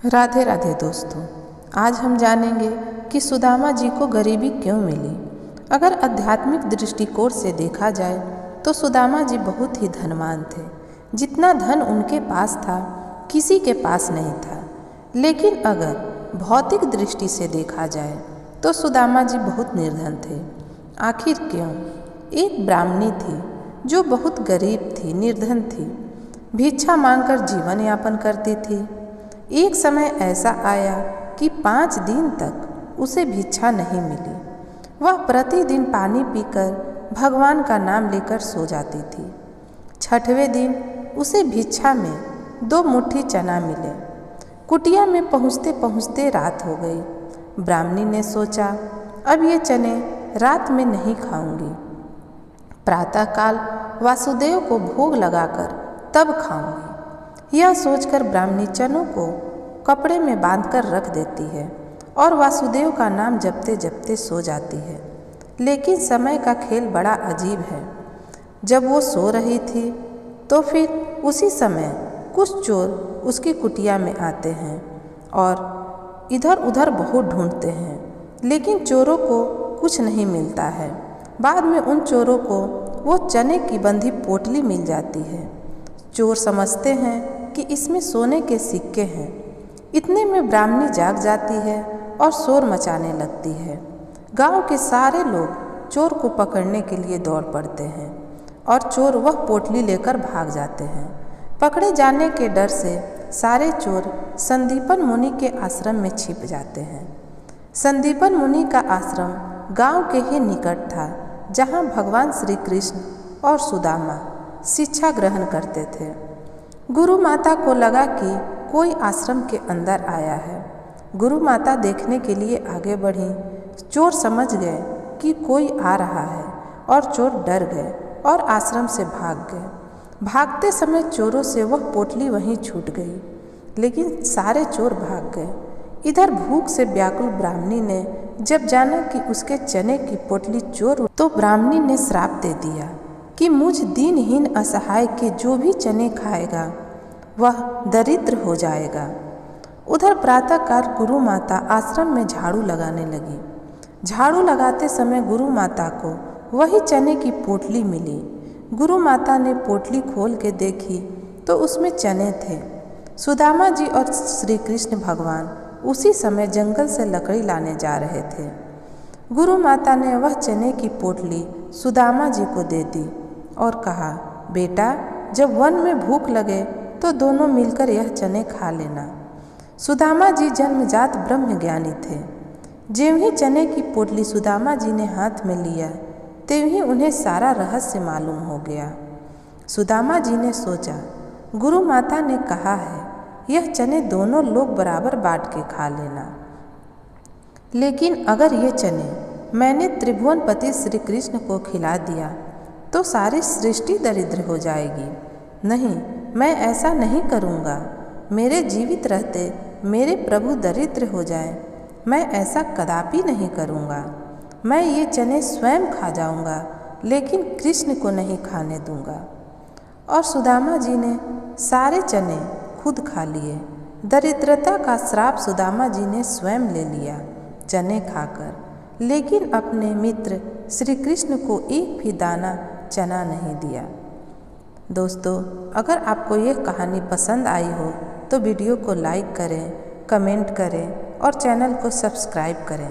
राधे राधे दोस्तों, आज हम जानेंगे कि सुदामा जी को गरीबी क्यों मिली। अगर आध्यात्मिक दृष्टिकोण से देखा जाए तो सुदामा जी बहुत ही धनवान थे। जितना धन उनके पास था किसी के पास नहीं था। लेकिन अगर भौतिक दृष्टि से देखा जाए तो सुदामा जी बहुत निर्धन थे। आखिर क्यों? एक ब्राह्मणी थी जो बहुत गरीब थी, निर्धन थी, भिक्षा मांगकर जीवन यापन करती थी। एक समय ऐसा आया कि 5 दिन तक उसे भिक्षा नहीं मिली। वह प्रतिदिन पानी पीकर भगवान का नाम लेकर सो जाती थी। 6वें दिन उसे भिक्षा में 2 मुट्ठी चना मिले। कुटिया में पहुँचते पहुँचते रात हो गई। ब्राह्मणी ने सोचा, अब ये चने रात में नहीं खाऊंगी, प्रातःकाल वासुदेव को भोग लगाकर तब खाऊंगी। यह सोचकर ब्राह्मणी चनों को कपड़े में बांधकर रख देती है और वासुदेव का नाम जपते जपते सो जाती है। लेकिन समय का खेल बड़ा अजीब है। जब वो सो रही थी तो फिर उसी समय कुछ चोर उसकी कुटिया में आते हैं और इधर उधर बहुत ढूंढते हैं, लेकिन चोरों को कुछ नहीं मिलता है। बाद में उन चोरों को वो चने की बंधी पोटली मिल जाती है। चोर समझते हैं कि इसमें सोने के सिक्के हैं। इतने में ब्राह्मणी जाग जाती है और शोर मचाने लगती है। गांव के सारे लोग चोर को पकड़ने के लिए दौड़ पड़ते हैं और चोर वह पोटली लेकर भाग जाते हैं। पकड़े जाने के डर से सारे चोर संदीपन मुनि के आश्रम में छिप जाते हैं। संदीपन मुनि का आश्रम गांव के ही निकट था, जहां भगवान श्री कृष्ण और सुदामा शिक्षा ग्रहण करते थे। गुरु माता को लगा कि कोई आश्रम के अंदर आया है। गुरु माता देखने के लिए आगे बढ़ी। चोर समझ गए कि कोई आ रहा है और चोर डर गए और आश्रम से भाग गए। भागते समय चोरों से वह पोटली वहीं छूट गई, लेकिन सारे चोर भाग गए। इधर भूख से व्याकुल ब्राह्मणी ने जब जाना कि उसके चने की पोटली चोर, तो ब्राह्मणी ने श्राप दे दिया कि मुझ दीनहीन असहाय के जो भी चने खाएगा वह दरिद्र हो जाएगा। उधर प्रातःकाल गुरु माता आश्रम में झाड़ू लगाने लगी। झाड़ू लगाते समय गुरु माता को वही चने की पोटली मिली। गुरु माता ने पोटली खोल के देखी तो उसमें चने थे। सुदामा जी और श्री कृष्ण भगवान उसी समय जंगल से लकड़ी लाने जा रहे थे। गुरु माता ने वह चने की पोटली सुदामा जी को दे दी और कहा, बेटा, जब वन में भूख लगे तो दोनों मिलकर यह चने खा लेना। सुदामा जी जन्मजात ब्रह्म ज्ञानी थे। ज्यों ही चने की पोटली सुदामा जी ने हाथ में लिया, त्यों ही उन्हें सारा रहस्य मालूम हो गया। सुदामा जी ने सोचा, गुरु माता ने कहा है यह चने दोनों लोग बराबर बांट के खा लेना, लेकिन अगर ये चने मैंने त्रिभुवनपति श्री कृष्ण को खिला दिया तो सारी सृष्टि दरिद्र हो जाएगी। नहीं, मैं ऐसा नहीं करूँगा। मेरे जीवित रहते मेरे प्रभु दरिद्र हो जाए, मैं ऐसा कदापि नहीं करूँगा। मैं ये चने स्वयं खा जाऊँगा, लेकिन कृष्ण को नहीं खाने दूँगा। और सुदामा जी ने सारे चने खुद खा लिए। दरिद्रता का श्राप सुदामा जी ने स्वयं ले लिया चने खाकर, लेकिन अपने मित्र श्री कृष्ण को एक भी दाना चना नहीं दिया। दोस्तों, अगर आपको यह कहानी पसंद आई हो तो वीडियो को लाइक करें, कमेंट करें और चैनल को सब्सक्राइब करें।